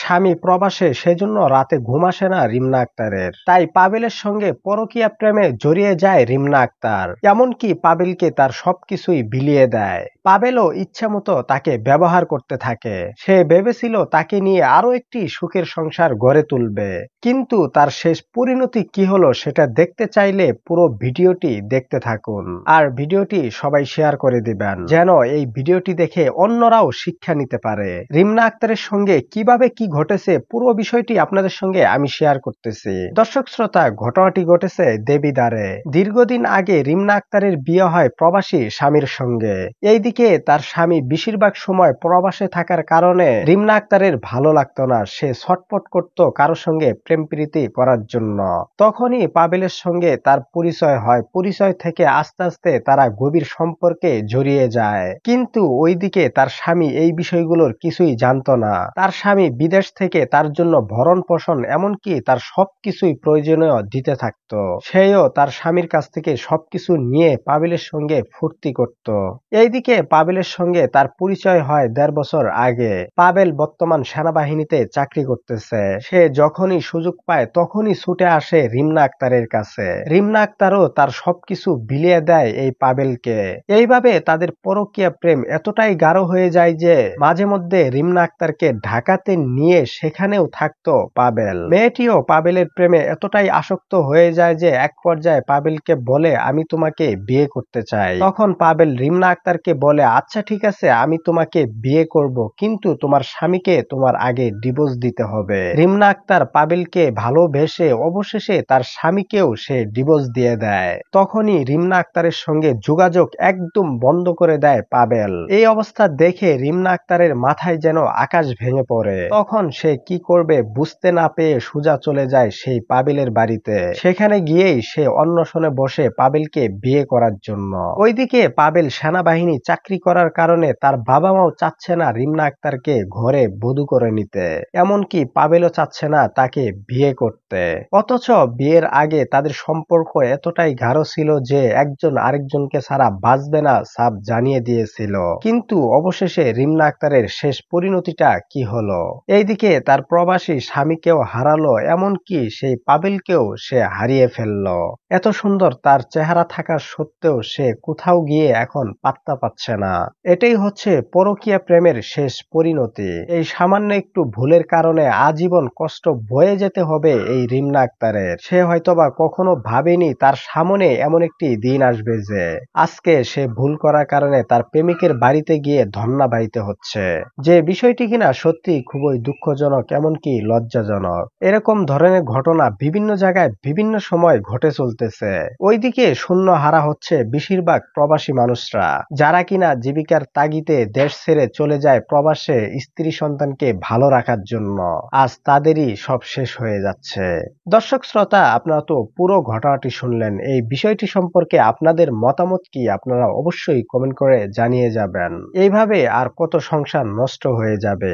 স্বামী প্রবাসে, সেজন্য রাতে ঘুম আসে না রিমনা আক্তারের। তাই পাবেলের সঙ্গে পরকীয়া প্রেমে জড়িয়ে যায় রিমনা আক্তার। এমনকি পাবেলকে তার সবকিছুই বিলিয়ে দেয়। পাবেলও ইচ্ছামতো তাকে ব্যবহার করতে থাকে। সে ভেবেছিল তাকে নিয়ে আরো একটি সুখের সংসার গড়ে তুলবে, কিন্তু তার শেষ পরিণতি কি হলো সেটা দেখতে চাইলে পুরো ভিডিওটি দেখতে থাকুন। আর ভিডিওটি সবাই শেয়ার করে দিবেন, যেন এই ভিডিওটি দেখে অন্যরাও শিক্ষা নিতে পারে। রিমনা আক্তারের সঙ্গে কিভাবে কি ঘটেছে পুরো বিষয়টি আপনাদের সঙ্গে আমি শেয়ার করতেছি। দর্শক শ্রোতা, ঘটনাটি ঘটেছে দেবিদ্বারে। দীর্ঘদিন আগে রিমনা আক্তারের বিয়ে হয় প্রবাসী স্বামীর সঙ্গে। এইদিকে তার স্বামী বেশিরভাগ সময় প্রবাসে থাকার কারণে রিমনা আক্তারের ভালো লাগতো না। সে ছটফট করত কারো সঙ্গে প্রেম প্রীতি করার জন্য। তখনই পাবেলের সঙ্গে তার পরিচয় হয়। পরিচয় থেকে আস্তে আস্তে তারা গভীর সম্পর্কে জড়িয়ে যায়। কিন্তু ওইদিকে তার স্বামী এই বিষয়গুলোর কিছুই জানতো না। তার স্বামী বিদেশ থেকে তার জন্য ভরণ পোষণ এমনকি তার সবকিছুই প্রয়োজনীয় দিতে থাকতো। সেও তার স্বামীর কাছ থেকে সবকিছু নিয়ে পাবেলের সঙ্গে ফুর্তি করত। এইদিকে পাবেলের সঙ্গে তার পরিচয় হয় ১.৫ বছর আগে। পাবেল বর্তমান সেনাবাহিনীতে চাকরি করতেছে। সে যখনই সুযোগ পায় তখনই ছুটে আসে রিমনা আক্তারের কাছে। রিমনা আক্তারও তার সবকিছু বিলিয়ে দেয় এই পাবেলকে। এইভাবে তাদের পরকীয়া প্রেম এতটাই গাঢ় হয়ে যায় যে মাঝে মধ্যে রিমনা আক্তারকে ঢাকাতে নিয়ে সেখানেও থাকতো পাবেল। মেয়েটিও পাবেলের প্রেমে এতটাই আসক্ত হয়ে যায় যে এক পর্যায়ে পাবেলকে বলে, আমি তোমাকে বিয়ে করতে চাই। তখন পাবেল রিমনা আক্তারকে বলে, আচ্ছা ঠিক আছে, আমি তোমাকে বিয়ে করব, কিন্তু তোমার স্বামীকে তোমার আগে ডিভোর্স দিতে হবে। রিমনা আক্তার পাবেলকে ভালোবেসে অবশেষে তার স্বামীকেও সে ডিভোর্স দিয়ে দেয়। তখনই রিমনা আক্তারের সঙ্গে যোগাযোগ একদম বন্ধ করে দেয় পাবেল। এই অবস্থা দেখে রিমনা আক্তারের মাথায় যেন আকাশ ভেঙে পড়ে। তখন সে কি করবে বুঝতে না পেয়ে সোজা চলে যায় সেই পাবেলের বাড়িতে। সেখানে গিয়েই সে অন্নশনে বসে পাবেলকে বিয়ে করার জন্য। ওইদিকে পাবেল সেনাবাহিনী চাকরি করার কারণে তার বাবা মাও চাচ্ছে না রিমনা আক্তারকে ঘরে বধূ করে নিতে। এমনকি পাবেলও চাচ্ছে না তাকে বিয়ে করতে। অথচ বিয়ের আগে তাদের সম্পর্ক এতটাই গাঢ় ছিল যে একজন আরেকজনকে ছাড়া বাঁচবে না সাফ জানিয়ে দিয়েছিল। কিন্তু অবশেষে রিমনা আক্তারের শেষ পরিণতিটা কি হলো? এইদিকে তার প্রবাসী স্বামীকেও হারালো, এমনকি সেই পাবেলকেও সে হারিয়ে ফেললো। এত সুন্দর তার চেহারা থাকা সত্ত্বেও সে কোথাও গিয়ে এখন পাত্তা পাচ্ছে না। এটাই হচ্ছে পরকীয়া প্রেমের শেষ পরিণতি। এই সামান্য একটু ভুলের কারণে আজীবন কষ্ট বয়ে যেতে হবে এই রিমনা আক্তারের। সে হয়তোবা কখনো ভাবেনি তার সামনে এমন একটি দিন আসবে যে আজকে সে ভুল করার কারণে তার প্রেমিকের বাড়িতে গিয়ে ধন্না বাইতে হচ্ছে। যে বিষয়টি কিনা সত্যি খুবই দুঃখজনক, এমনকি লজ্জাজনক। এরকম ধরনের ঘটনা বিভিন্ন জায়গায় বিভিন্ন সময় ঘটে চলতেছে। ওইদিকে শূন্য হারা হচ্ছে বেশিরভাগ প্রবাসী মানুষরা, যারা কিনা জীবিকার তাগিদে দেশ ছেড়ে চলে যায় প্রবাসে স্ত্রী সন্তানকে ভালো রাখার জন্য। আজ তাদেরই সব শেষ হয়ে যাচ্ছে। দর্শক শ্রোতা, আপনারা তো পুরো ঘটনাটি শুনলেন। এই বিষয়টি সম্পর্কে আপনাদের মতামত কি আপনারা অবশ্যই কমেন্ট করে জানিয়ে যাবেন। এইভাবে আর কত সংসার নষ্ট হয়ে যাবে।